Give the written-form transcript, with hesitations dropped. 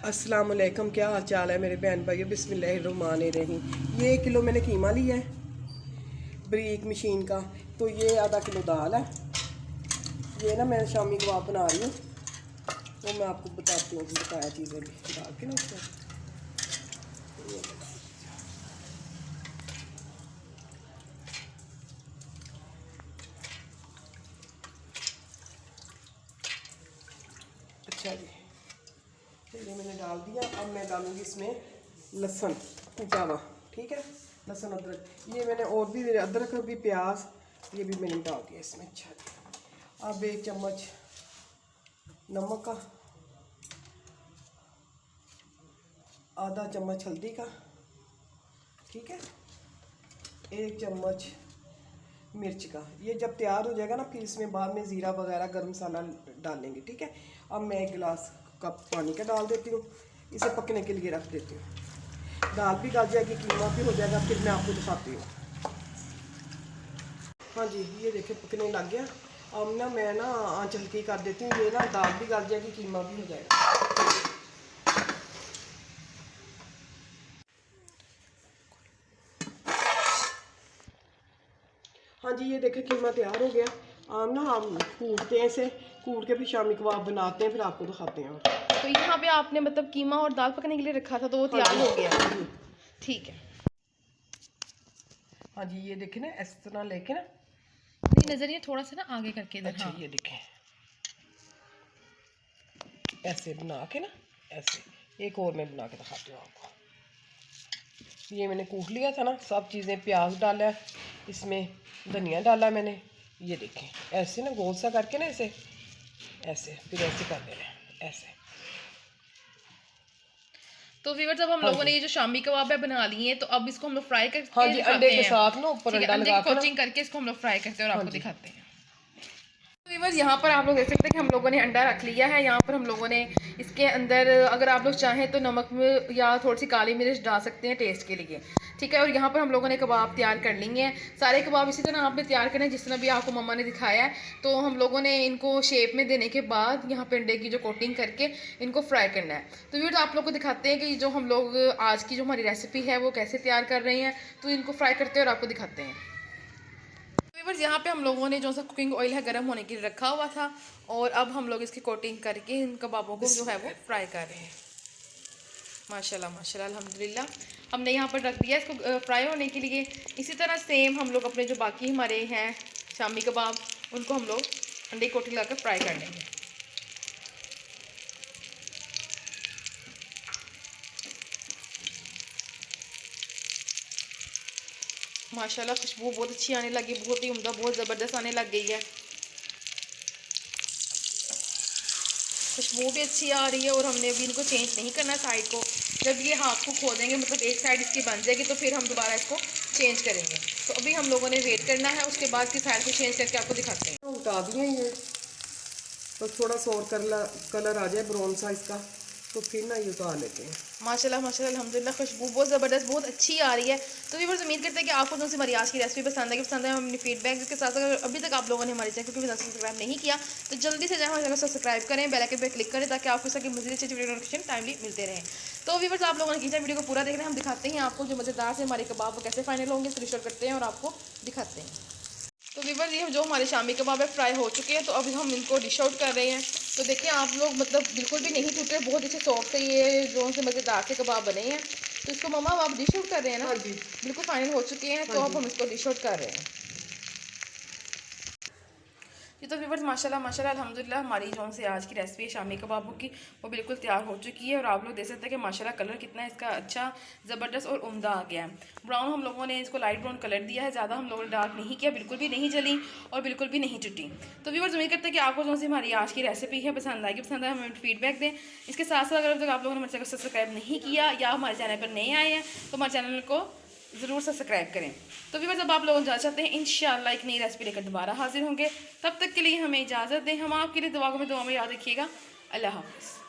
अस्सलाम वालेकुम, क्या हाल चाल है मेरे बहन भाइयों। बिस्मिल्लाहिर्रहमानिर्रहीम। ये 1 किलो मैंने कीमा लिया है बरीक मशीन का। तो ये आधा किलो दाल है। ये ना मैं शामी कबाब बना रही हूँ, तो मैं आपको बताती हूँ, बताया चीज़ें भी डाल के ना उसमें। अच्छा जी, तो ये मैंने डाल दिया। अब मैं डालूँगी इसमें लहसुन कुटा हुआ, ठीक है, लहसुन अदरक। ये मैंने और भी अदरक भी प्याज ये भी मैंने डाल दिया इसमें। अच्छा जी, अब 1 चम्मच नमक का, आधा चम्मच हल्दी का, ठीक है, 1 चम्मच मिर्च का। ये जब तैयार हो जाएगा ना, फिर इसमें बाद में ज़ीरा वगैरह गरम मसाला डालेंगे, ठीक है। अब मैं 1 गिलास कप पानी का डाल देती हूँ, इसे पकने के लिए रख देती हूँ। दाल भी गल जाएगी, कीमा भी हो जाएगा, फिर मैं आपको दिखाती हूँ। हाँ जी, ये देखिए पकने लग गया। अब ना मैं ना आँच हल्की कर देती हूँ, ये ना दाल भी गल जाएगी, कीमा भी हो जाएगा। हाँ जी, ये देखिए कीमा तैयार हो गया। अब ना हम कूटते हैं इसे, कूट के फिर शामी कबाब बनाते हैं, फिर आपको दिखाते हैं। तो यहाँ पे आपने मतलब कीमा और दाल पकने के लिए रखा था, तो वो तैयार हो गया। ठीक है। हाँ जी, ये देखें ना, इस तरह लेके ना, नहीं नजरिए थोड़ा सा ना आगे करके इधर। अच्छा हाँ। ये देखें, ऐसे बना के ना, ऐसे एक और मैं बना के दिखाती हूँ आपको। ये मैंने कूट लिया था ना सब चीज़ें, प्याज डाला है इसमें, धनिया डाला मैंने। ये देखें ऐसे ना गोल सा करके ना, ऐसे ऐसे फिर ऐसे कर देना है, ऐसे। तो व्यूअर्स, अब हम हाँ लोगों जी, ने ये जो शामी कबाब है बना लिए हैं, तो अब इसको हम लोग फ्राई हाँ करके जी, अंडे दिखाते के हैं। साथ ना ऊपर ठीक है, अंडा अंडे लगा की के ना। कोचिंग करके इसको हम लोग फ्राई करते हैं और हाँ आपको जी, दिखाते हैं। तो व्यूअर्स, यहाँ पर आप लोग देख सकते हैं कि हम लोगों ने अंडा रख लिया है। यहाँ पर हम लोगों ने इसके अंदर, अगर आप लोग चाहें तो नमक में या थोड़ी सी काली मिर्च डाल सकते हैं टेस्ट के लिए, ठीक है। और यहाँ पर हम लोगों ने कबाब तैयार कर लिए हैं। सारे कबाब इसी तरह आपने तैयार करने जिस तरह भी आपको मम्मा ने दिखाया है। तो हम लोगों ने इनको शेप में देने के बाद यहाँ पे अंडे की जो कोटिंग करके इनको फ्राई करना है। तो व्यूअर्स, आप लोग को दिखाते हैं कि जो हम लोग आज की जो हमारी रेसिपी है वो कैसे तैयार कर रहे हैं। तो इनको फ्राई करते हैं और आपको दिखाते हैं। व्यूअर्स, यहाँ पे हम लोगों ने जो सा कुकिंग ऑयल है गर्म होने के लिए रखा हुआ था, और अब हम लोग इसकी कोटिंग करके इन कबाबों को जो है वो फ्राई कर रहे हैं। माशाल्लाह माशाल्लाह अल्हम्दुलिल्लाह। हमने यहाँ पर रख दिया इसको फ्राई होने के लिए। इसी तरह सेम हम लोग अपने जो बाकी हमारे हैं शामी कबाब, उनको हम लोग अंडे की कोटिंग लगाकर फ्राई कर लेंगे। माशाल्लाह खुशबू बहुत अच्छी आने लगी, बहुत ही उम्दा, बहुत ज़बरदस्त आने लग गई है। खुशबू भी अच्छी आ रही है। और हमने अभी इनको चेंज नहीं करना साइड को। जब ये हाथ को खो देंगे, मतलब एक साइड इसकी बन जाएगी, तो फिर हम दोबारा इसको चेंज करेंगे। तो अभी हम लोगों ने वेट करना है, उसके बाद की साइड को चेंज करके आपको दिखाते हैं। तो उठा दिए ये, तो थोड़ा सा और कलर आ जाए ब्राउन सा इसका, तो फिर ना ये उतार लेते हैं। माशाल्लाह माशाल्लाह अल्हम्दुलिल्लाह, खुशबू बहुत ज़बरदस्त, बहुत अच्छी आ रही है। तो व्यूअर्स, उम्मीद करते हैं कि आपको जो सी हमारी आज की रेसिपी पसंद है, कि पसंद है अपनी फीडबैक। इसके साथ अगर अभी तक आप लोगों ने हमारे चैनल को भी सब्सक्राइब नहीं किया, तो जल्दी से जाए हमारे चैनल को सब्सक्राइब करें, बेल आइकन पर क्लिक करें, ताकि आपको इसकी मज़ीद अच्छी वीडियो नोटिफिकेशन टाइमली मिलते रहें। तो व्यूअर्स, आप लोगों ने कीजिए वीडियो को पूरा देखना है। हम दिखाते हैं आपको जो मज़ेदार से हमारे कबाब वो कैसे फाइनल होंगे, स्क्रीनशॉट करते हैं और आपको दिखाते हैं। तो व्यूअर्स, ये जो हमारे शामी कबाब है फ्राई हो चुके हैं, तो अभी हम इनको डिश आउट कर रहे हैं। तो देखिए आप लोग, मतलब बिल्कुल भी नहीं टूटे, बहुत अच्छे सॉफ्ट है ये जो से मज़ेदार से कबाब बने हैं। तो इसको मम्मा अब आप डिश आउट कर रहे हैं ना? हाँ जी, बिल्कुल फाइनल हो चुके हैं, हाँ तो अब जी। हम इसको डिश आउट कर रहे हैं। ये तो व्यूअर्स, माशाल्लाह माशाल्लाह अल्हम्दुलिल्लाह, हमारी जो से आज की रेसिपी है शामी कबाबों की, वो बिल्कुल तैयार हो चुकी है। और आप लोग देख सकते हैं कि माशाल्लाह कलर कितना इसका अच्छा, ज़बरदस्त और उम्दा आ गया है। ब्राउन हम लोगों ने इसको लाइट ब्राउन कलर दिया है, ज़्यादा हम लोगों ने डार्क नहीं किया, बिल्कुल भी नहीं जली और बिल्कुल भी नहीं टूटी। तो व्यूअर्स, उम्मीद करते हैं कि आपको जो सी हमारी आज की रेसिपी है पसंद आएगी, पसंद आए हमें फीडबैक दें। इसके साथ साथ अगर तक आप लोगों ने हमारे चैनल को सब्सक्राइब नहीं किया या हमारे चैनल पर नए आए हैं, तो हमारे चैनल को ज़रूर सब्सक्राइब करें। तो भी जब आप लोग जा चाहते हैं, इंशाल्लाह एक नई रेसिपी लेकर दोबारा हाजिर होंगे। तब तक के लिए हमें इजाज़त दें। हम आपके लिए दुआ में याद रखिएगा। अल्लाह हाफ़िज़।